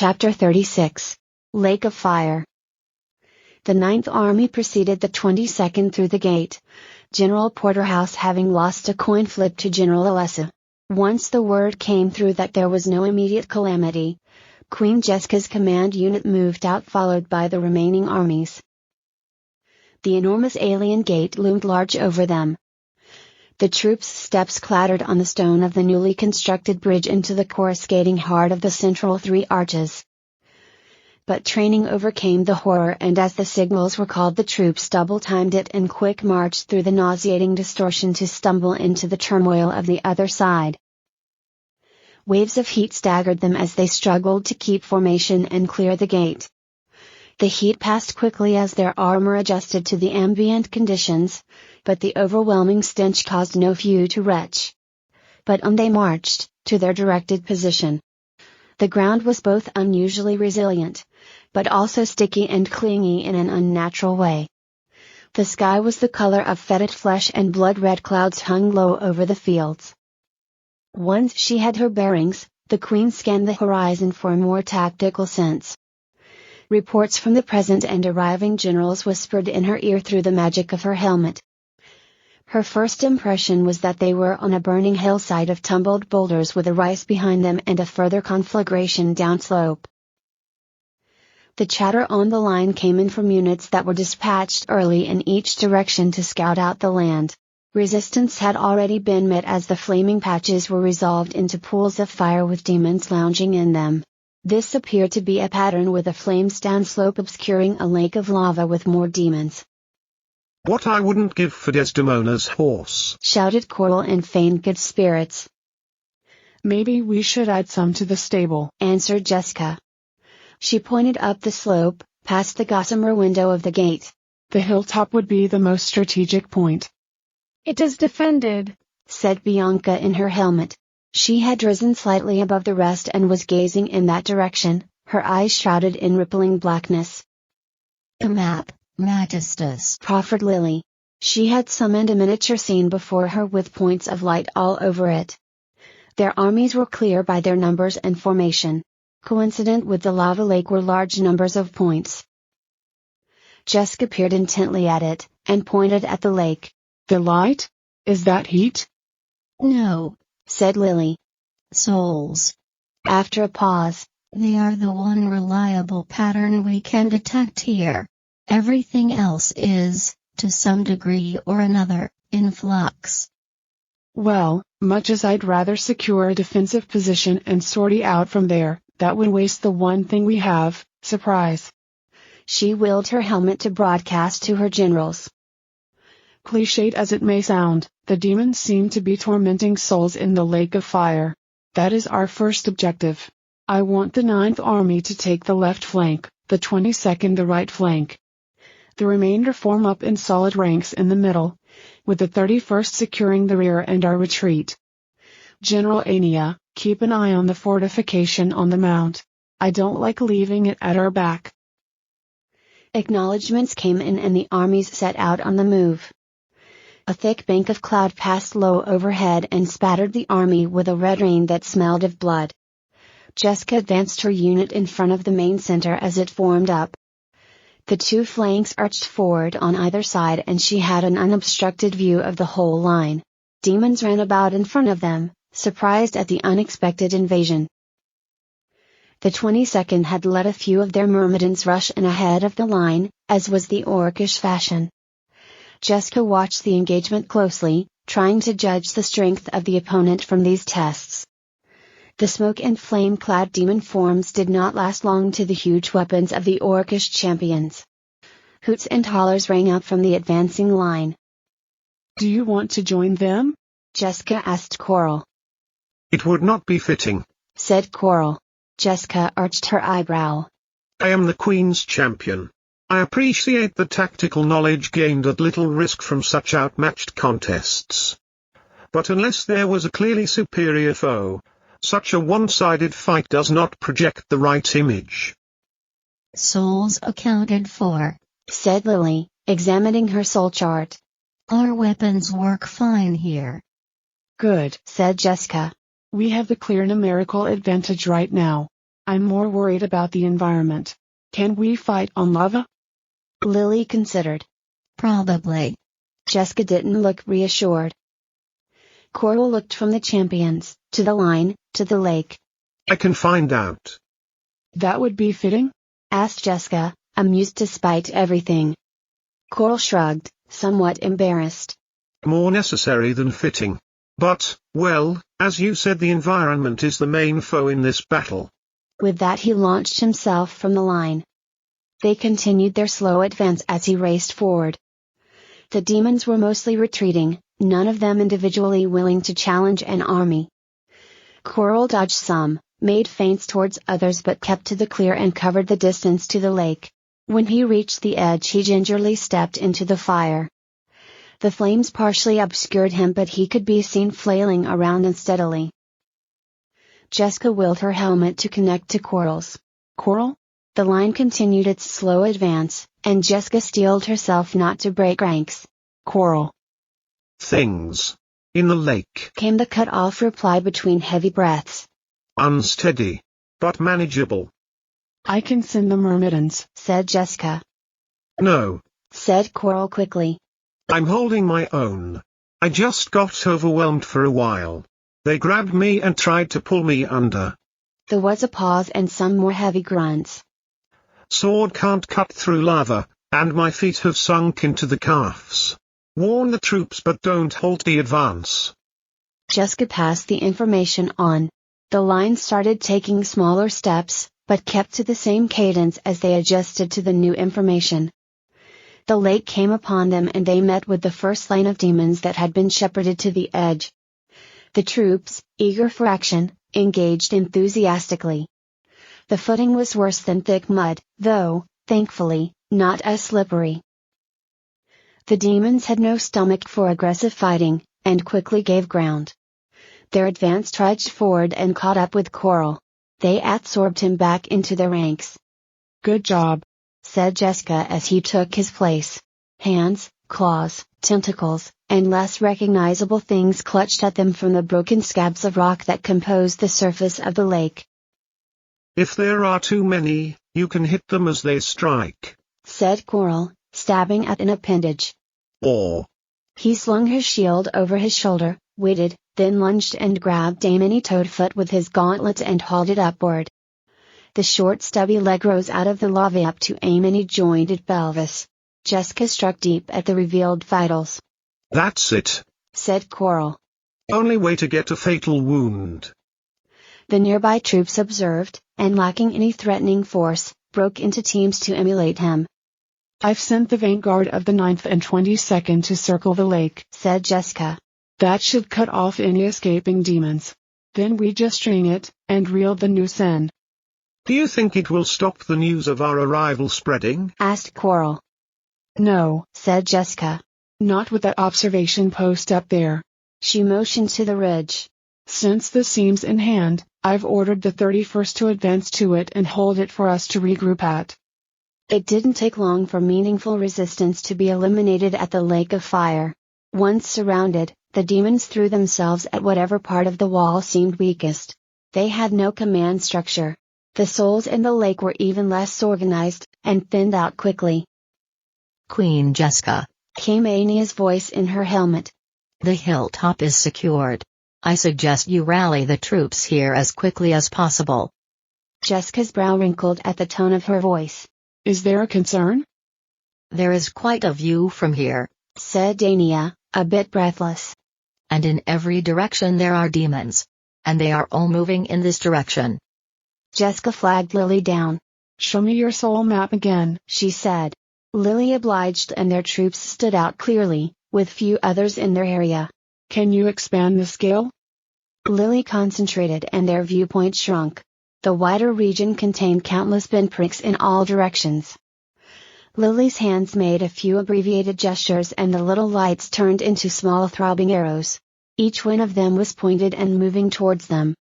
Chapter 36. Lake of Fire. The Ninth Army preceded the 22nd through the gate, General Porterhouse having lost a coin flip to General Alessa. Once the word came through that there was no immediate calamity, Queen Jesca's command unit moved out followed by the remaining armies. The enormous alien gate loomed large over them. The troops' steps clattered on the stone of the newly constructed bridge into the coruscating heart of the central three arches. But training overcame the horror, and as the signals were called, the troops double-timed it and quick marched through the nauseating distortion to stumble into the turmoil of the other side. Waves of heat staggered them as they struggled to keep formation and clear the gate. The heat passed quickly as their armor adjusted to the ambient conditions, but the overwhelming stench caused no few to retch. But on they marched, to their directed position. The ground was both unusually resilient, but also sticky and clingy in an unnatural way. The sky was the color of fetid flesh, and blood-red clouds hung low over the fields. Once she had her bearings, the Queen scanned the horizon for a more tactical sense. Reports from the present and arriving generals whispered in her ear through the magic of her helmet. Her first impression was that they were on a burning hillside of tumbled boulders with a rise behind them and a further conflagration downslope. The chatter on the line came in from units that were dispatched early in each direction to scout out the land. Resistance had already been met as the flaming patches were resolved into pools of fire with demons lounging in them. This appeared to be a pattern, with a flames downslope obscuring a lake of lava with more demons. "What I wouldn't give for Desdemona's horse!" shouted Coral in feigned good spirits. "Maybe we should add some to the stable," answered Jesca. She pointed up the slope, past the gossamer window of the gate. "The hilltop would be the most strategic point." "It is defended," said Bianca in her helmet. She had risen slightly above the rest and was gazing in that direction, her eyes shrouded in rippling blackness. "A map, Majestas," proffered Lily. She had summoned a miniature scene before her with points of light all over it. Their armies were clear by their numbers and formation. Coincident with the lava lake were large numbers of points. Jesca peered intently at it, and pointed at the lake. "The light? Is that heat?" "No," said Lily. "Souls." After a pause. "They are the one reliable pattern we can detect here. Everything else is, to some degree or another, in flux." "Well, much as I'd rather secure a defensive position and sortie out from there, that would waste the one thing we have, surprise." She wheeled her helmet to broadcast to her generals. "Cliched as it may sound, the demons seem to be tormenting souls in the Lake of Fire. That is our first objective. I want the 9th Army to take the left flank, the 22nd the right flank. The remainder form up in solid ranks in the middle, with the 31st securing the rear and our retreat. General Ania, keep an eye on the fortification on the mount. I don't like leaving it at our back." Acknowledgements came in and the armies set out on the move. A thick bank of cloud passed low overhead and spattered the army with a red rain that smelled of blood. Jesca advanced her unit in front of the main center as it formed up. The two flanks arched forward on either side and she had an unobstructed view of the whole line. Demons ran about in front of them, surprised at the unexpected invasion. The 22nd had let a few of their myrmidons rush in ahead of the line, as was the orcish fashion. Jesca watched the engagement closely, trying to judge the strength of the opponent from these tests. The smoke and flame-clad demon forms did not last long to the huge weapons of the orcish champions. Hoots and hollers rang out from the advancing line. "Do you want to join them?" Jesca asked Coral. "It would not be fitting," said Coral. Jesca arched her eyebrow. "I am the Queen's champion. I appreciate the tactical knowledge gained at little risk from such outmatched contests. But unless there was a clearly superior foe, such a one-sided fight does not project the right image." "Souls accounted for," said Lily, examining her soul chart. "Our weapons work fine here." "Good," said Jesca. "We have the clear numerical advantage right now. I'm more worried about the environment. Can we fight on lava? Lily considered. Probably. Jesca didn't look reassured. Coral looked from the champions, to the line, to the lake. I can find out. That would be fitting? Asked Jesca, amused despite everything. Coral shrugged, somewhat embarrassed. More necessary than fitting. But, well, as you said, the environment is the main foe in this battle. With that he launched himself from the line. They continued their slow advance as he raced forward. The demons were mostly retreating, none of them individually willing to challenge an army. Coral dodged some, made feints towards others but kept to the clear and covered the distance to the lake. When he reached the edge he gingerly stepped into the fire. The flames partially obscured him but he could be seen flailing around unsteadily. Jesca willed her helmet to connect to Coral's. Coral? The line continued its slow advance, and Jesca steeled herself not to break ranks. Coral. Things. In the lake. Came the cut-off reply between heavy breaths. Unsteady. But manageable. I can send the myrmidons, said Jesca. No. Said Coral quickly. I'm holding my own. I just got overwhelmed for a while. They grabbed me and tried to pull me under. There was a pause and some more heavy grunts. Sword can't cut through lava, and my feet have sunk into the calves. Warn the troops but don't halt the advance. Jesca passed the information on. The line started taking smaller steps, but kept to the same cadence as they adjusted to the new information. The lake came upon them and they met with the first line of demons that had been shepherded to the edge. The troops, eager for action, engaged enthusiastically. The footing was worse than thick mud, though, thankfully, not as slippery. The demons had no stomach for aggressive fighting, and quickly gave ground. Their advance trudged forward and caught up with Coral. They adsorbed him back into their ranks. Good job, said Jesca as he took his place. Hands, claws, tentacles, and less recognizable things clutched at them from the broken scabs of rock that composed the surface of the lake. If there are too many, you can hit them as they strike, said Coral, stabbing at an appendage. Or. He slung his shield over his shoulder, waited, then lunged and grabbed a mini toadfoot with his gauntlet and hauled it upward. The short stubby leg rose out of the lava up to a many-jointed pelvis. Jesca struck deep at the revealed vitals. That's it, said Coral. Only way to get a fatal wound. The nearby troops observed, and lacking any threatening force, broke into teams to emulate him. I've sent the vanguard of the 9th and 22nd to circle the lake, said Jesca. That should cut off any escaping demons. Then we just string it, and reel the noose in. Do you think it will stop the news of our arrival spreading? Asked Coral. No, said Jesca. Not with that observation post up there. She motioned to the ridge. Since this seems in hand, I've ordered the 31st to advance to it and hold it for us to regroup at. It didn't take long for meaningful resistance to be eliminated at the Lake of Fire. Once surrounded, the demons threw themselves at whatever part of the wall seemed weakest. They had no command structure. The souls in the lake were even less organized, and thinned out quickly. Queen Jesca, came Aenia's voice in her helmet. The hilltop is secured. I suggest you rally the troops here as quickly as possible. Jesca's brow wrinkled at the tone of her voice. Is there a concern? There is quite a view from here, said Aenia, a bit breathless. And in every direction there are demons. And they are all moving in this direction. Jesca flagged Lily down. Show me your soul map again, she said. Lily obliged and their troops stood out clearly, with few others in their area. Can you expand the scale? Lily concentrated and their viewpoint shrunk. The wider region contained countless pinpricks in all directions. Lily's hands made a few abbreviated gestures and the little lights turned into small throbbing arrows. Each one of them was pointed and moving towards them.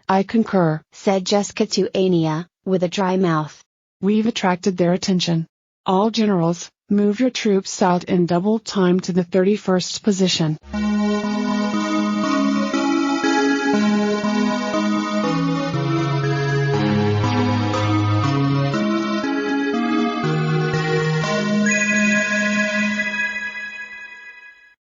I concur, said Jesca to Aenia, with a dry mouth. We've attracted their attention. All generals, move your troops out in double time to the 31st position.